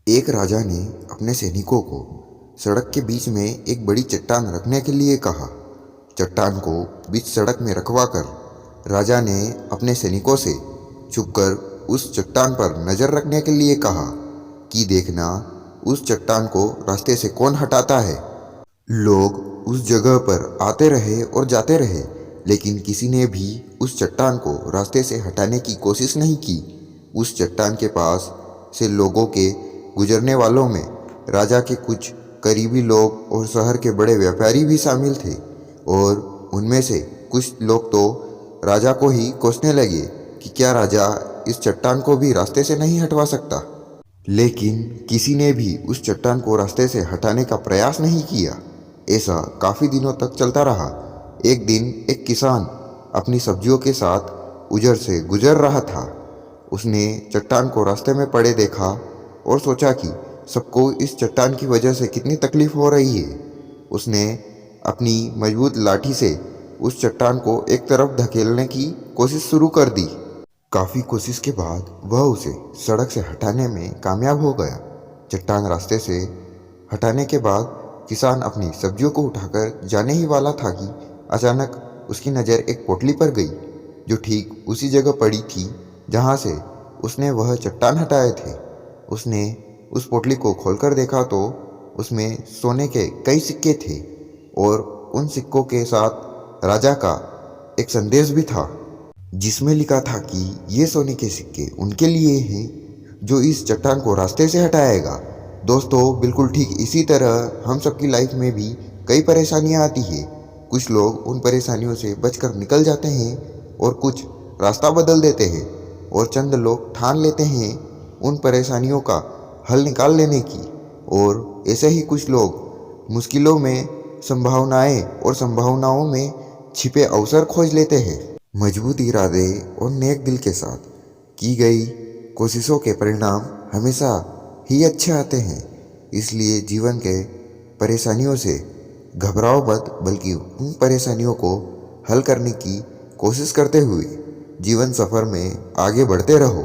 एक राजा ने अपने सैनिकों को सड़क के बीच में एक बड़ी चट्टान रखने के लिए कहा। चट्टान को बीच सड़क में रखवा कर राजा ने अपने सैनिकों से छुपकर उस चट्टान पर नजर रखने के लिए कहा कि देखना उस चट्टान को रास्ते से कौन हटाता है। लोग उस जगह पर आते रहे और जाते रहे, लेकिन किसी ने भी उस चट्टान को रास्ते से हटाने की कोशिश नहीं की। उस चट्टान के पास से लोगों के गुजरने वालों में राजा के कुछ करीबी लोग और शहर के बड़े व्यापारी भी शामिल थे, और उनमें से कुछ लोग तो राजा को ही कोसने लगे कि क्या राजा इस चट्टान को भी रास्ते से नहीं हटवा सकता। लेकिन किसी ने भी उस चट्टान को रास्ते से हटाने का प्रयास नहीं किया। ऐसा काफ़ी दिनों तक चलता रहा। एक दिन एक किसान अपनी सब्जियों के साथ उधर से गुजर रहा था। उसने चट्टान को रास्ते में पड़े देखा और सोचा कि सबको इस चट्टान की वजह से कितनी तकलीफ हो रही है। उसने अपनी मजबूत लाठी से उस चट्टान को एक तरफ धकेलने की कोशिश शुरू कर दी। काफ़ी कोशिश के बाद वह उसे सड़क से हटाने में कामयाब हो गया। चट्टान रास्ते से हटाने के बाद किसान अपनी सब्जियों को उठाकर जाने ही वाला था कि अचानक उसकी नज़र एक पोटली पर गई, जो ठीक उसी जगह पड़ी थी जहाँ से उसने वह चट्टान हटाए थे। उसने उस पोटली को खोलकर देखा तो उसमें सोने के कई सिक्के थे, और उन सिक्कों के साथ राजा का एक संदेश भी था, जिसमें लिखा था कि ये सोने के सिक्के उनके लिए हैं जो इस चट्टान को रास्ते से हटाएगा। दोस्तों, बिल्कुल ठीक इसी तरह हम सबकी लाइफ में भी कई परेशानियां आती है। कुछ लोग उन परेशानियों से बचकर निकल जाते हैं और कुछ रास्ता बदल देते हैं, और चंद लोग ठान लेते हैं उन परेशानियों का हल निकाल लेने की, और ऐसे ही कुछ लोग मुश्किलों में संभावनाएं और संभावनाओं में छिपे अवसर खोज लेते हैं। मजबूत इरादे और नेक दिल के साथ की गई कोशिशों के परिणाम हमेशा ही अच्छे आते हैं। इसलिए जीवन के परेशानियों से घबराओ मत, बल्कि उन परेशानियों को हल करने की कोशिश करते हुए जीवन सफ़र में आगे बढ़ते रहो।